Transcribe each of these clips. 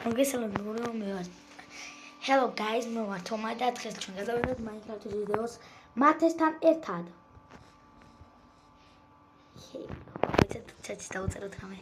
Hello guys, მე ვარ თომა და დღეს ჩვენ გადავიდეთ Minecraft-ის ვიდეოს მათესთან ერთად. ვიცით, ჩატში დავწეროთ რამე.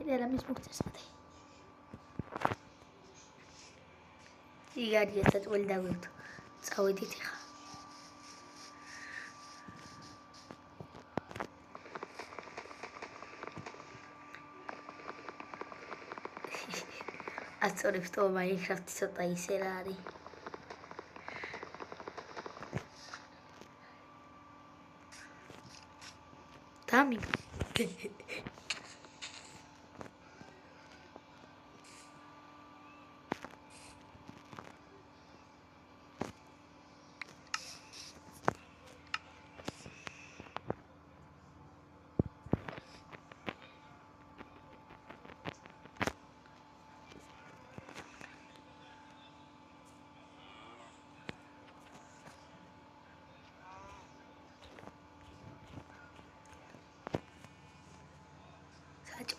Era mismo que se sabe. Y ya está todo el día. Saudita. Hasta ahora estuvo Minecraft sota y serari. También.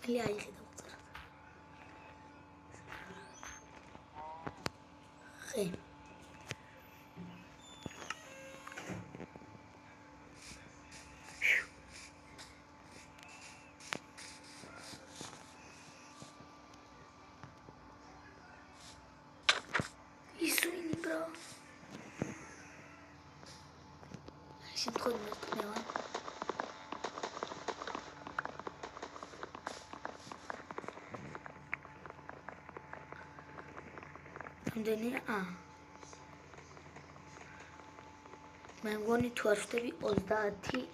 اللي هيجي دوتر خير يسويني برا عشان تدخل من القنوات Deni მე მგონი თუ არ ვშტები 30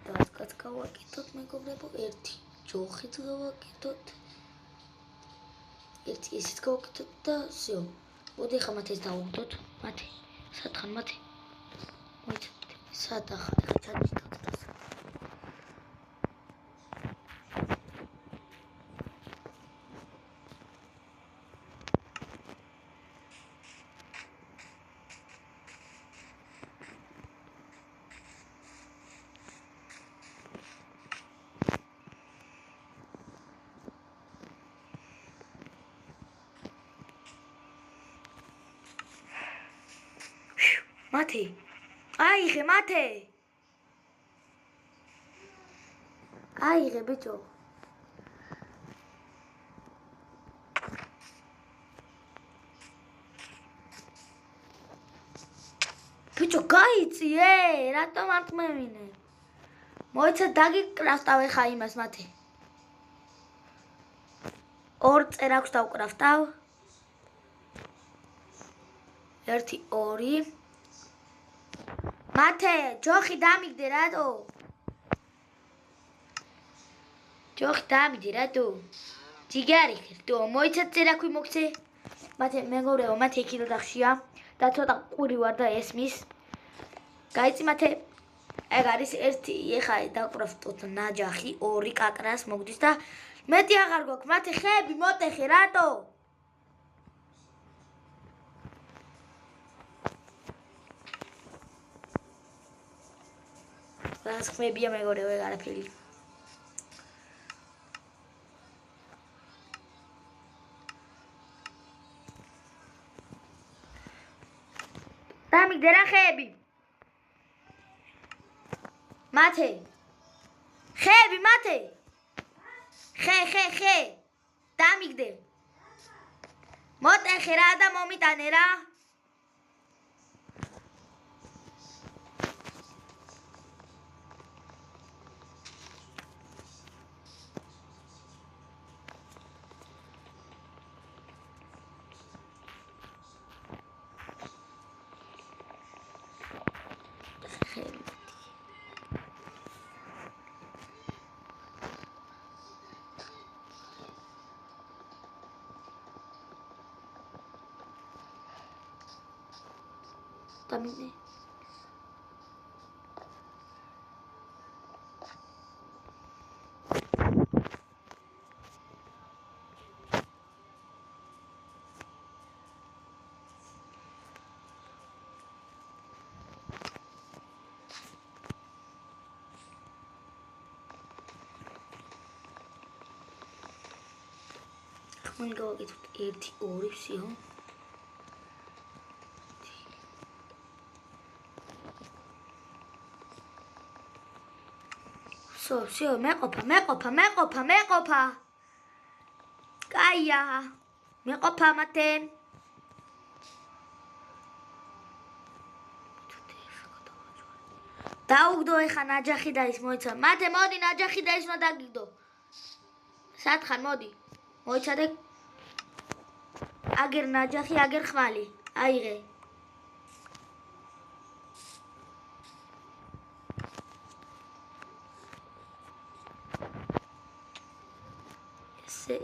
დასკაც გავაკეთოთ მეგობრებო ერთი ჯოხიც გავაკეთოთ ერთი ისიც გავაკეთოთ და всё მოდი ხა მათ ეს დავუგდოთ მათი სათხან მათი მოიცადეთ სადახა ხა ჩაჭით Mate. Aigre, mate. Aigre, bicho. Bicho, გაიწი, რატომ არ წმევინე? მოიცა დაგიკრაფტავ ხა იმას მate. ორ წერაქვს დავკრაფტავ. 1 2 Mate, ჯოხი დამიგდე რატო? ჯოხი დამიგდე რატო? ჯიგარი ხერტო, მოიცა წერაქვი მოგცე. მate მეგობრებო, მate იქ ოთახშია და ცოტა ყური ვარ და ესმის. გაიწი მate. ეგ არის ერთი ეხა დავკრაფტოთ ნაჯახი, 2 კაკრას მოგდის და მეტი აღარ გვაქვს. მate ხეები მოტეხე რატო? Las ხმებია მეგობრებო ეგ არაფერი. დამიგდე რა ხეები? მate. ხეები მate. ხე. დამიგდე. მოტეხე რა და მომიტანე რა. დამინე. მან გავაკეთოთ 1 2 всё. всё, მეყოფა. კაია. მეყოფა მათე. დაუგდო ეხა ნაჯახი და ის მოიცა. მათე მოდი ნაჯახი და ის უნდა დაგიგდო. სათხარ მოდი. მოიცადე. აგერ ნაჯახი, აგერ ხმალი. აიღე.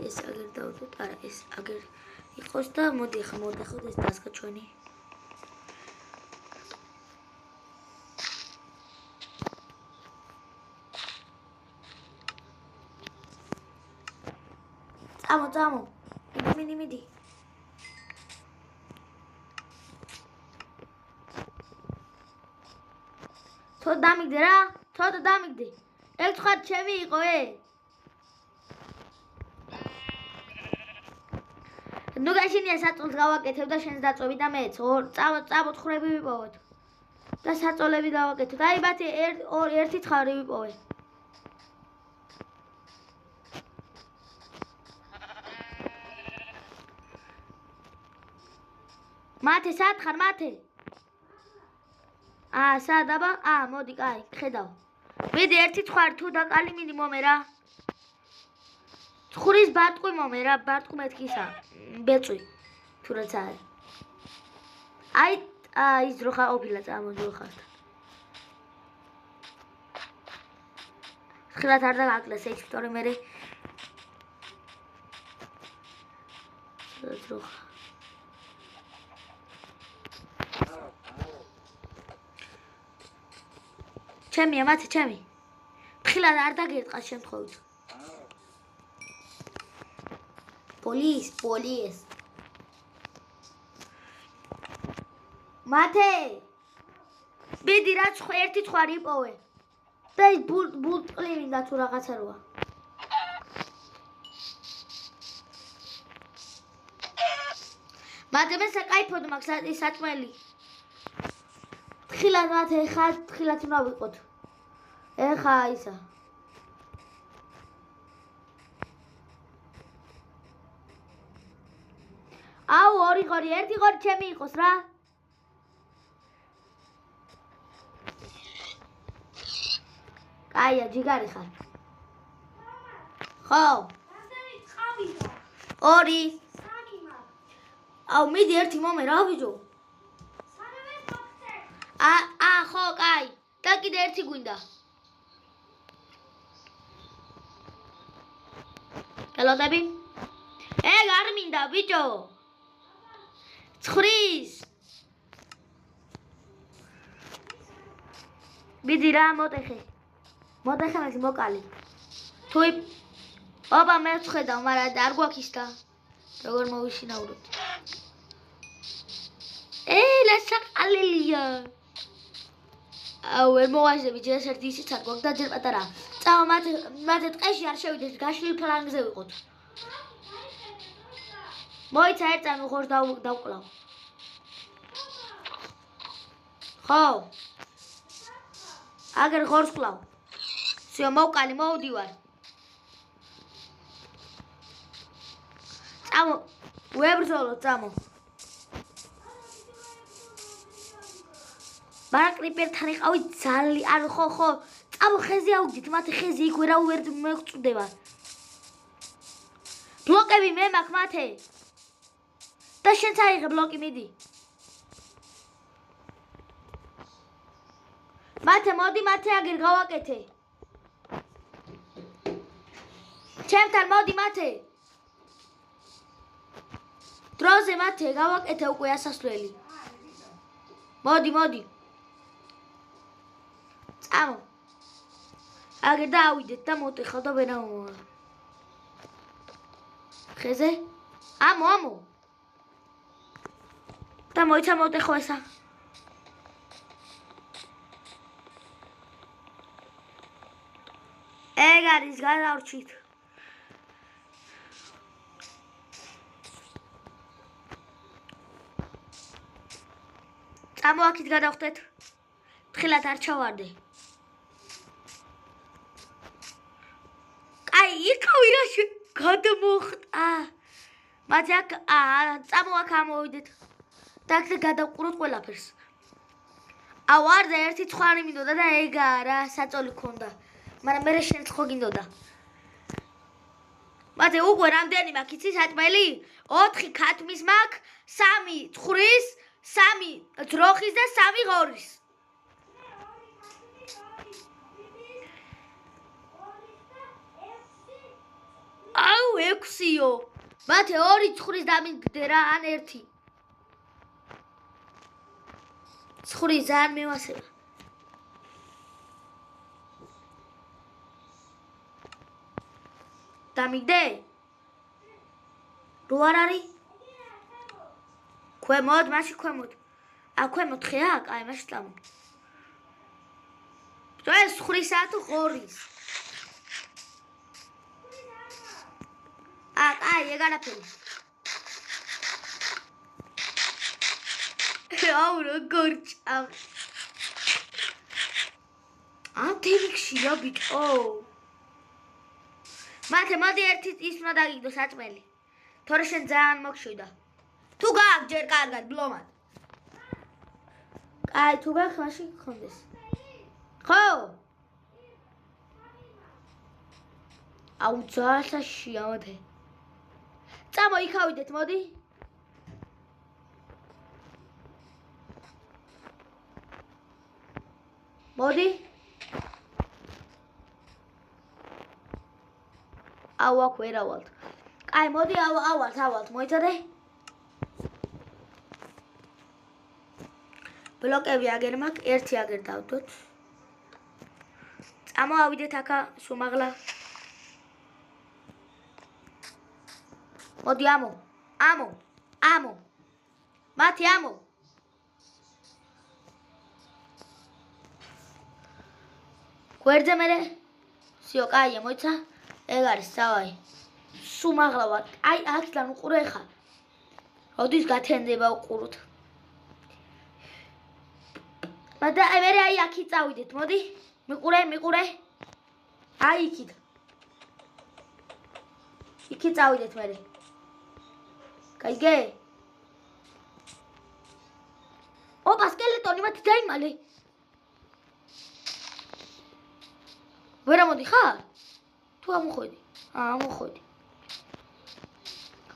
ეს აგერ დავდოთ, არა, ეს აგერ იყოს და მოდი ახლა მოვდახოთ ეს დასგა ჩვენი. წამო. მიდი. თო დამიგდე რა? თო დამიგდე. ერთ ხარ ჩემი იყო ნუ გაშინია საწოლს გავაკეთებ და შენს დაწვევი და მეც წამო ხრები ვიპოვოთ და საწოლები დავაკეთოთ. აი ბათი ერთი ცხარი ვიპოვე. მათე სათხარ მათე. სადაბა? მოდი, კაი, ხედავ. მიდი ერთი ცხარი თუ დაკალი მიდი მომე რა. ცხურის ბარტყვი მომე რა, ბარტყვი მეთქისა. ბეწვი. თუ რაც არის. აი, ის რო ხაყოფილა წამოდი რო ხართ. ხილათ არ დაგაკლეს ექსპტორი მერე. რო ჩემია მათე ჩემი. ხილად არ დაგერტყა შემთხვევით. პოლის. მათე. მიდი რა ერთი ცხარი იპოვე. და ის ბულტყლი მინდა თუ რაღაცა როა. მათე მე საკაიფოდ მაქვს ის საწმელი. ხილად მათე ხა ხილად უნდა ვიყოთ. ეხა ისა. აუ ორი ღორი, ერთი ღორი ჩემი იყოს რა. კაია, ჯიგარი ხარ. ხო. ორი. აუ მიდი ერთი მომე რა ვიჯო. ხო, კაი. და კიდე ერთი გვინდა. ელოდები? ეგ არ მინდა ბიჭო. ცხრის. მიდი რა მოტეხე მაგ მოკალი. თუ აბა მე ვხედავ, მაგრამ არ გვაქვს ის და როგორ მოვიშინაუროთ. ლასაყალილია. აუ ვერ მოვაჟდები ჯერ ერთი ისიც არ გვაქვს და ჯერ პატარა. წავა მათე ტყეში არ შევიდეთ, გაშლილ ფლანგზე ვიყოთ. მოიცა ერთ წამი ხორს დავკლავ. ხო. აგერ ხორს კლავ. всё, მოვკალი, მოვდივარ. წამო, ვებრძოლო, წამო. მარაკრიპერთან იყავი ძალი, ანუ ხო. წამო ხეზე აუგდით, მათე ხეზე იქ ვერ მეგწუდება. ბლოკები მე მაქვს მათე. და შენც აიღე ბლოკი მიდი. მათე მოდი მათე აგერ გავაკეთე. ჩემთან მოდი მათე. დროზე მათე გავაკეთე უკვე ასასვლელი. მოდი. წამო. აგერ დაავიდეთ და მოტეხავ და ვენა მოვა. ხეზე? ამო. და მოიცა მოტეხო ესა. ეგ არის გადავრჩით. წამო აქეთ გადავხდეთ. თხილად არ ჩავარდე. აი, იქავი რა გადმოხტა. მათ აქ წამო აქ ამოვიდეთ. და აქ გადავყუროთ ყველაფერს. აუ არ და ერთი ცხარი მინდოდა და ეგა რა საწოლი ქონდა. მაგრამ მე შენც ხო გინდოდა. მათე უკვე რამდენი მაქვს იცი საჭმელი? 4 ქათმის მაქვს, 3 ცხრის, 3 ძროხის და 3 ღორის. აუ 6-იო. მათე 2 ცხრის დამიგდე რა ან 1. ცხრი ძალიან მევასება. დამიგდე? რო არ არის? ქვემოთ, მაშინ ქვემოთ. ქვემოთ ხეა? კაი, მაშინ წამო. ეს ცხრისაა თუ ღორის? კაი, ეგ არაფერი. აუ როგორ ჭამ. თემიქში რა ბიჭო. მათე მოდი ერთი ის უნდა დაგიგდო საჭმელი. თორე შენ ძალიან მოგშვიდა. თუ გაქვს ჯერ კარგად ბლომად. კაი, თუ გაქვს მაშინ გქონდეს. ხო? აუ ძალაშია მოდი. წამო იქავიდეთ, მოდი. მოდი. აუ აქ ვერ ავალთ. კაი, მოდი ავალთ, მოიცადე? ბლოკები აგერ მაქვს, ერთი აგერ დავდოთ. წამოავიდეთ აქა სუმაღლა. მოდი ამო. მათი ამო. გვერდზე მერე. სიო, კაია, მოიცა? ეგ არის სავაი. სუმაღლა ვარ. აი, აქედან უყურე ხა. როდის გათენდება უყუროთ. და მერე აი აქი წავიდეთ, მოდი. მიყურე. აი იქით. იქი წავიდეთ მერე. გაიგე? ოპა, სკელეტონი მათი დაიმალე. ვერ ამოდი ხარ? თუ ამოხვედი? ამოხვედი.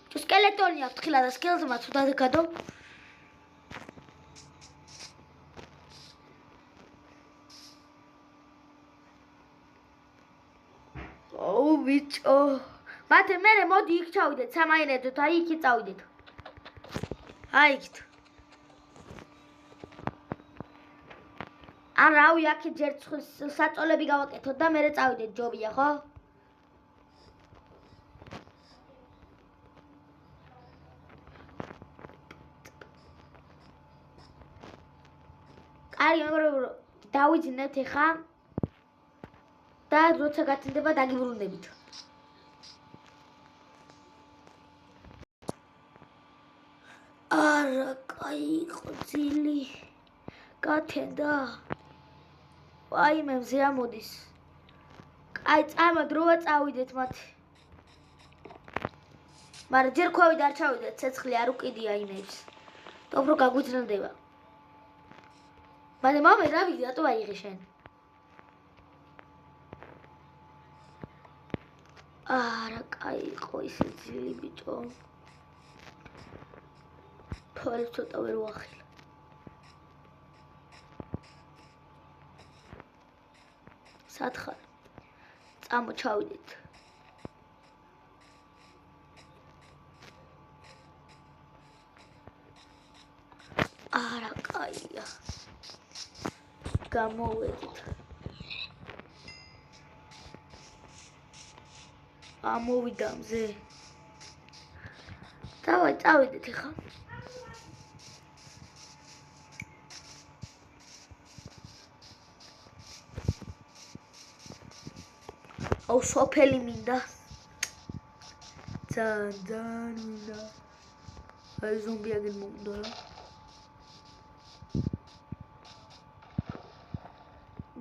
თუ სკელეტონი აქვს თხილა და სკელზე მათ თუ დაგადო. ოუ ბიჭო. მათე მერე მოდი იქ ჩავიდეთ, სამაინედოთ, აი იქი წავიდეთ. აი იქით. ან რავი, აქეთ ჯერ საწოლები გავაკეთოთ და მერე წავიდეთ, ჯობია, ხო? კარი, მეგობრებო, დავიძინეთ ეხა და როცა გათენდება დაგიბრუნდებით. არა, კაი იყო ძილი. გათენდა. აი მე მზე ამოდის. კაი, წამა დროა წავიდეთ მათი. მაგრამ ჯერ ქვევით არ ჩავიდეთ, ცეცხლი არ უკიდია იმებს. და უფრო გაგვიძნელდება. მაგრამ მომე რა ვიდი, რატო აიღე შენ? არა, კაი იყო ისე ძილი ბიჭო. თორე ცოტა ვერ ვახილა. სათხარ. წამო ჩავიდეთ. არა, აია. გამოვედით. ამოვიდა მზე. დავაი, წავიდეთ ახლა. აუ, სოფელი მინდა. ძალიან მინდა. აი ზომბი აგენ მომდო რა.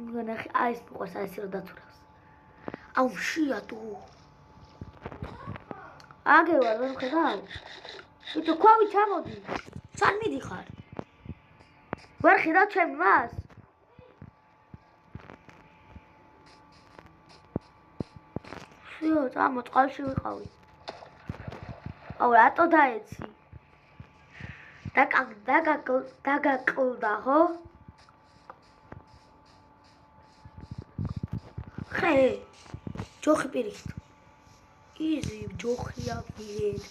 მგონახი აი ეს მოყავს აი ეს რა დათურავს. აუ შია თუ. აგევა ვერ ხედავ. იტო ქვავი ჩამოდი. სან მიდიხარ. ვერ ხედავ ჩემ მას. შიო, წამო წყალში ვიყავი. აუ რატო დაეცი? დაგაკლდა ხო? ხე, ჯოხი პირიქით. იზი ჯოხია პირიქით.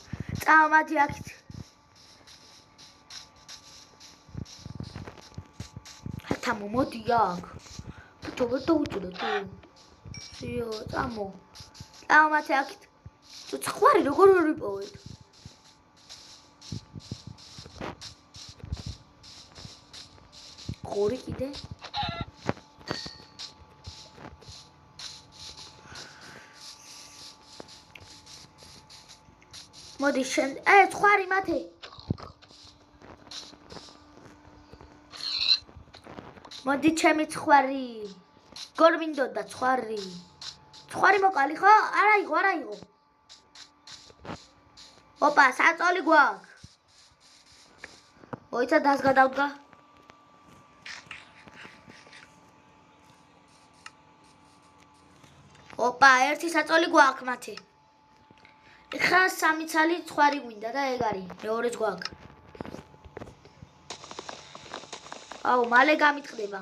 წამოდი აქეთ. ჰათამო მოდი აქ. ბიჭო ვერ დაუჭირე თუ. შიო, წამო. წამოდი აქეთ. თუ ხვარი როგორ ვიპოვეთ? ხორი კიდე? მოდი შენ, ხვარი მათე. მოდი ჩემი ხვარი. გორ მინდოდა ხვარი. ხვარი მოკალი ხო? არა იღო. ოპა, საწოლი გვაქვს. მოიცა დას გადავდგა. ოპა, ერთი საწოლი გვაქვს მათი. ეხლა სამი ცალი ხვარი გვინდა და ეგ არის. მეორეც გვაქვს. აუ, მალე გამიტყდება.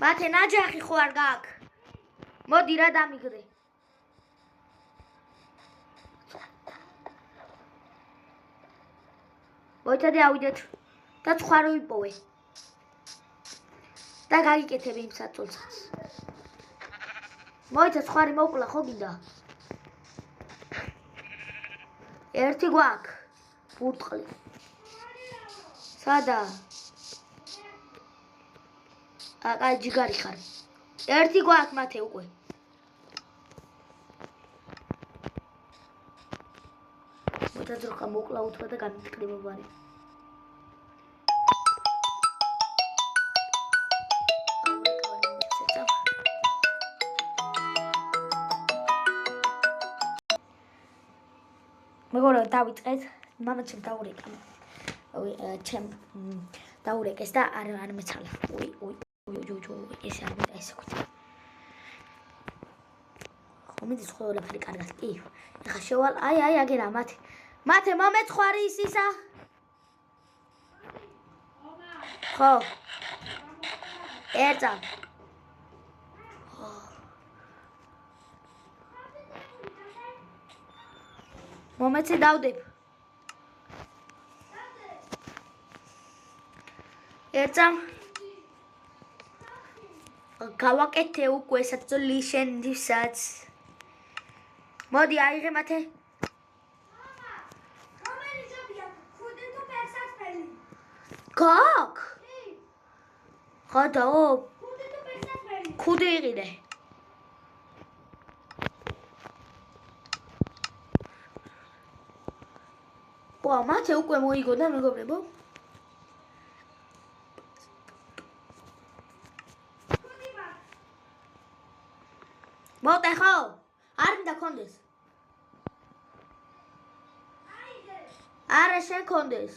მათე ნაჯახი ხო არ გაქვს? მოდი რა დამიგრე. მოიცადე ავიდეთ და ხვარი ვიპოვე. და გაგიკეთებ იმ საწოლსაც. მოიცა ხვარი მოკლა ხო გინდა? ერთი გვაქვს. ბურტყლი. სადა? აკაი ჯიგარი ხარ. ერთი გვაქვს მათე უკვე. მოძრახა მოკლა უთვა და გამიტყდება ბარი. მეგონა დავიწყეთ, მამაჩემ დაურეკა. ჩემ დაურეკეს და არ მეცალა. ეს არ მინდა ესე ვქო. ხომიდის ყველაფერი კარგად კი. ეხა შევალ, აი აგერა მათე მომეცხვარი ისისა. ხო. ერწა. მომეცი დავდებ. ერწა. გავაკეთე უკვე საწოლი შენდისაც. მოდი აიღე მათე. რომელი ჯობია? ხუდი თუ პერსაცფელი? გაკ? ხადაო. ხუდი თუ პერსაცფელი? ხუდი იყიდე. ვა, მათე უკვე მოიგო და მეგობრებო. მოტე ხო? არ მინდა კონდეს. არა შენ კონდეს.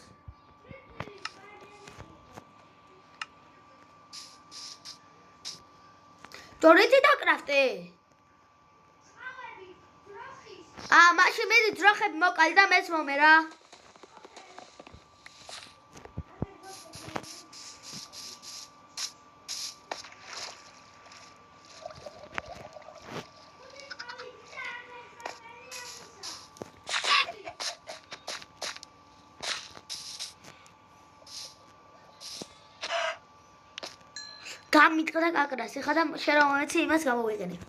დორეთი დაკრაფტე? მაშინ მედი ძროხები მოკალი და მეც მომე რა. გამიტყდა კაკრას. ეხლა და შენ რა მომეცი იმას გამოვიყენებ.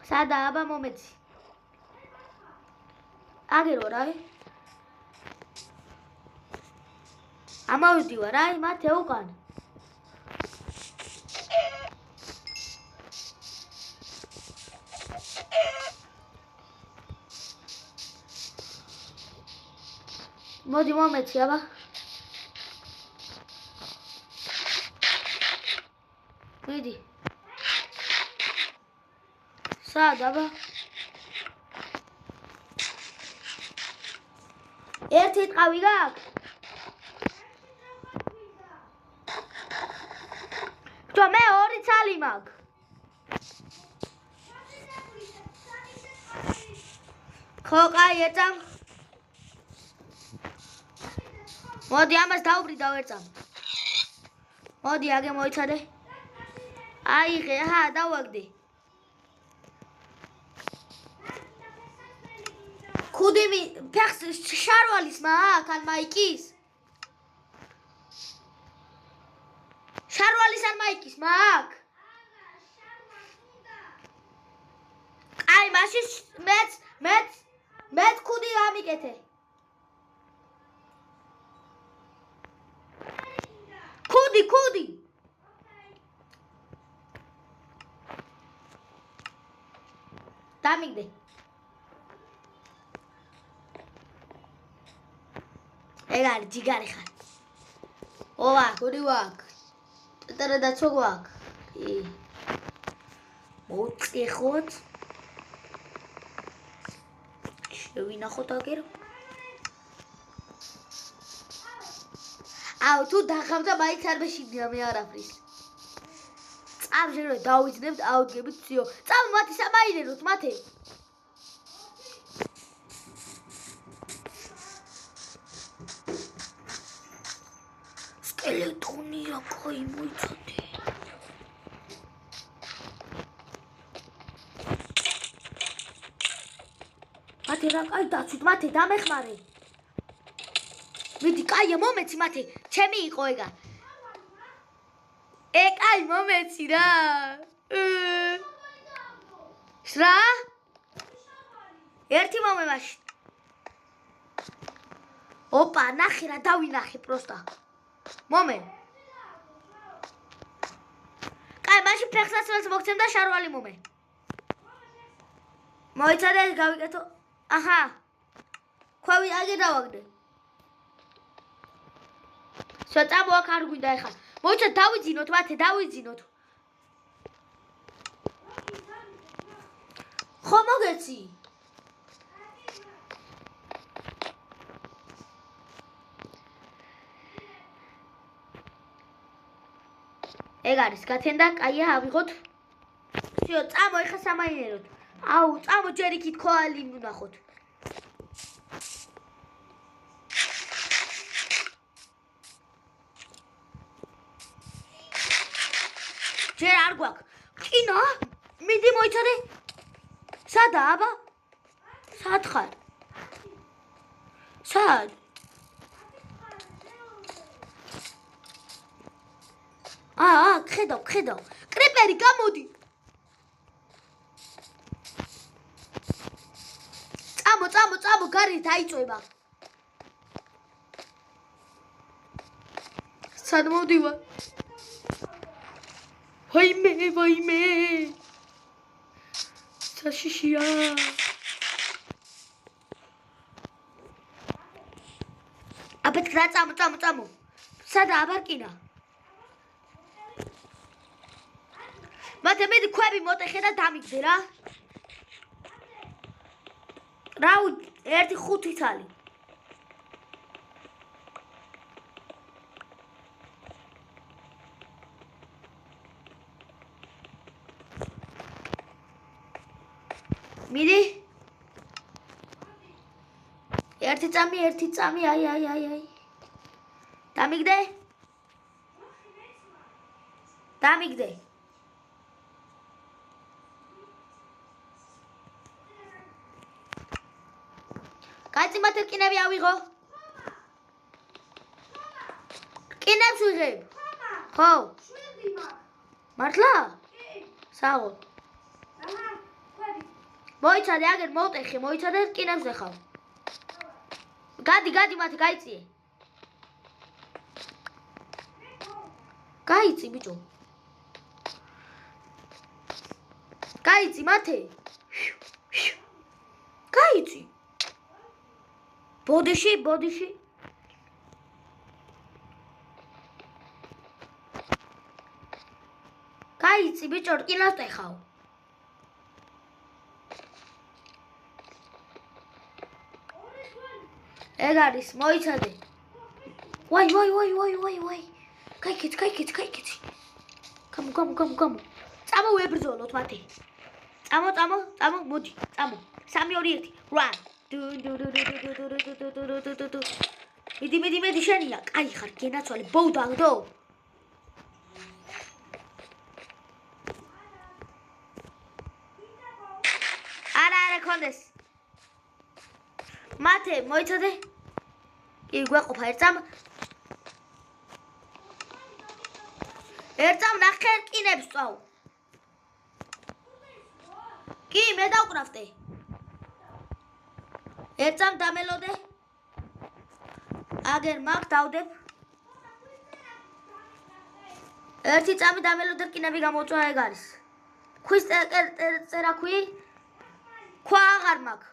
სადა აბა მომეცი. აგერო რა? ამავდივარ აი მათე უკან. მოდი მომეცი აბა. მიდი. სადა აბა? ერთი ტყავი გაქვს? თუ მე ორი ცალი მაქვს. ხო, კაი, ეწამ. მოდი ამას დაუბრიდავ ერწამ. მოდი აგე მოიცადე. აიღე, ჰა, დავაგდე. ხუდი ფეხს შარვალის მაქვს ან მაიკის? შარვალის ან მაიკის მაქვს? აი, მაშინ მეც ხუდი გამიკეთე. ხუდი. დამიგდე. ეგ არის ჯიგარი ხარ. ოვა, ხუდი ვაკ. ტეტარა დაცვა გვაქვს. მოვწიხოთ. შევინახოთ აგერ. აუ თუ დახავდა მაინც არ მეშინია მე არაფრის. წამჟერო დავიძნებთ აუდგებით ციო. წამ მათი სამაინეროთ მათე. სკელეტონია კაი მოიცადე. მათე რა კაი დაცვით მათე დამეხმარე. მიდი კაია მომეცი მათე. ჩემი იყო ეგა. კაი მომეცი რა. რა? ერთი მომე მაშინ. ოპა, ნახე რა დავინახე პროსტა. მომე. კაი, მაშინ ფეხსაცმელს მოგცემ და შარვალი მომე. მოიცადე გავიკეთო. აჰა. ქვევი აგე დავაგდე. საწამო აქ არ გვინდა ეხლა. მოიცა დავიძინოთ მათე, დავიძინოთ. ხო მოგეცი. ეგ არის გათენდა, კაია ავიღოთ. всё, წამო ეხლა სამაინეროთ. აუ, წამო ჯერ იქით ქოალი ვნახოთ. ჯერ არ გვაქვს. კინა? მიდი მოიცადე. სადა აბა? სად ხარ? სად? ხედავ. კრიპერი გამოდი. წამო, გარეთ აიწვება. სად მოვდივარ? ვაიმე. საშიშია. აბეთ რა წამო. სადა აბარკინა? მათე მედი ქვები მოტეხე და დამიგდე რა. რაუ 1-5 ცალი. მიდი. ერთი წამი, აი. დამიგდე. კაცი მათე რკინები ავიღო. რკინებს ვიღებ. ხო. მართლა? საუბრ. მოიცადე აგერ მოვტეხე, მოიცადე რკინებს ეხავ. გადი მათე გაიწიე. გაიწი ბიჭო. გაიწი მათე. გაიწი. ბოდიში. გაიწი ბიჭო, რკინას ტეხავ. ეგ არის, მოიცადე. ვაი. გაიქეცი. გამო. წამო ვებრძოლოთ მათე. წამო, მოდი, წამო. 3 2 1. რან. მიდი შენია. კაი ხარ, გენაცვალე, ბოუდალდო. არა, კონდეს. მათე, მოიცადე. კი, გვეყოფა ერთამ ნახე რკინებს წავ. კი, მე დავკრავდე. ერთამ დამელოდე. აგერ მაგ დავდებ. ერთი წამი დამელოდე რკინები გამოწვა ეგ არის. ქვის წერა ქვი. ქვა აღარ მაქვს.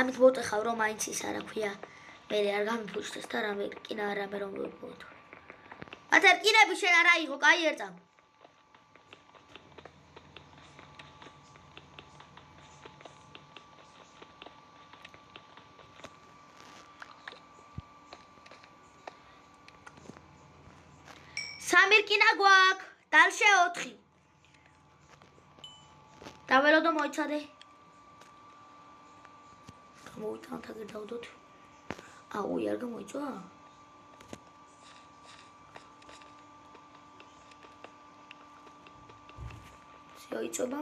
ამით მოვტეხავ რომ მაინც ის არა ქვია. მე არ გამიფუჭდეს და რამე რკინა რამე რომ მოვიპოვოთ. მათე რკინები შენ არა იღო, კაი ერთამ. სამი რკინა გვაქვს, დალშე 4. დაველოდო მოიცადე. მოვიტანთ აგერ დავდოთ. აუი, არ გამოიწვა? შეიწובה.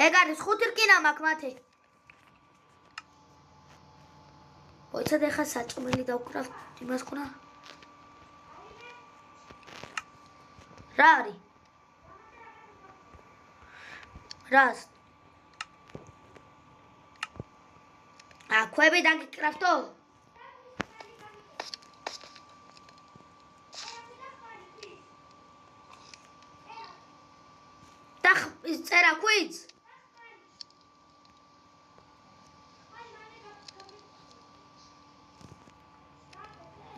ეგ არის 5 რკინა მაქვს მათე. მოიცადე ხა საჭმელი დავკრავ იმას ხნა. რა არის? რას? ქვები დაგიკრავთო? და ის წერა ქვიც?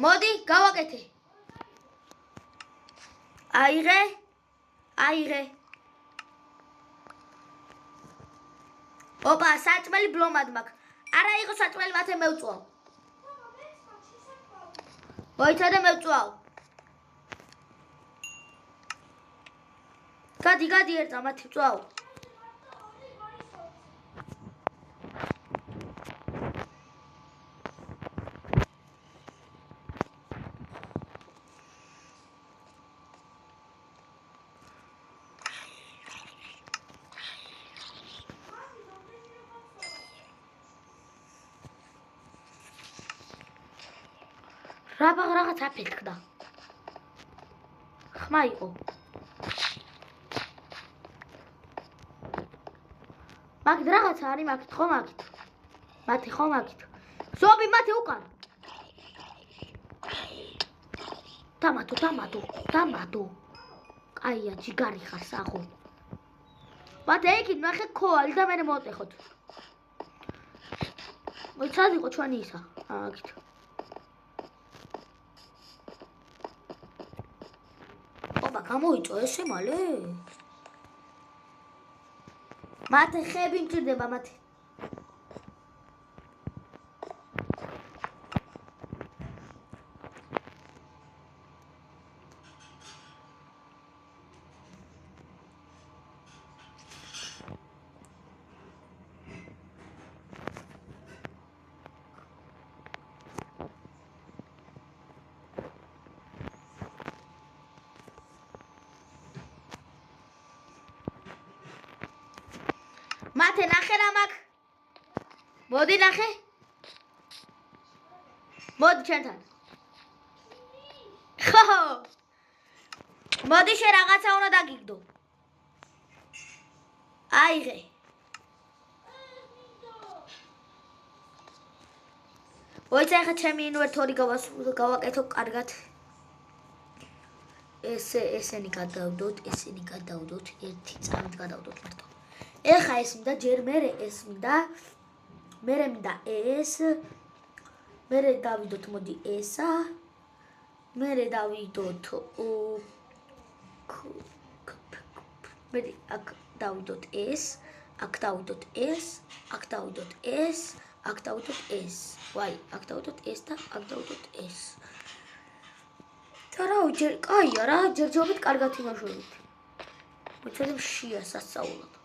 მოდი, გავაკეთე. აიღე. ოპა, საჭმელი ბლომად მაქვს. არა იყო საჭმელი მათე მევწვალ. მოიცადე მევწვალ. გადი ერთა მათე წვალ. რაღაც აფეთქდა. ხმა იყო. მაგ რაღაცა არის მაგით, ხო მაგით. მათე ხო მაგით. ზობი მათე უკან. დამატო. კაია, ჯიგარი ხარ სახო. მათე იქით ნახე ქოალი და მე მოვტეხოთ. მოიცადე იყო ჩვენი ისა. აგით. გამოიწო ესე მალე? მათე ხები მჭირდება მათე. მათე ნახე რა მაქვს. მოდი ნახე. მოდი ჩვენთან. ხო. მოდი შე რაღაცა უნდა დაგიგდო. აიღე. მოიცა ხა ჩემი ინვერტორი გავაკეთო კარგად. ესენი გადავდოთ, ესენი გადავდოთ, ერთი წამით გადავდოთ მარტო. ეხა ეს მინდა ჯერ მერე ეს მინდა. მერე მინდა ეს. მერე დავიდოთ მოდი ესა. მერე დავიდოთ მერე აქ დავიდოთ ეს, აქ დავიდოთ ეს, აქ დავიდოთ ეს, აქ დავიდოთ ეს. ვაი, აქ დავიდოთ ეს და აქ დავიდოთ ეს. და რა ვიჯერ, კაია რა, ჯერჯერობით კარგად იმაშოვით. მოიცადე მშია სასწაულად.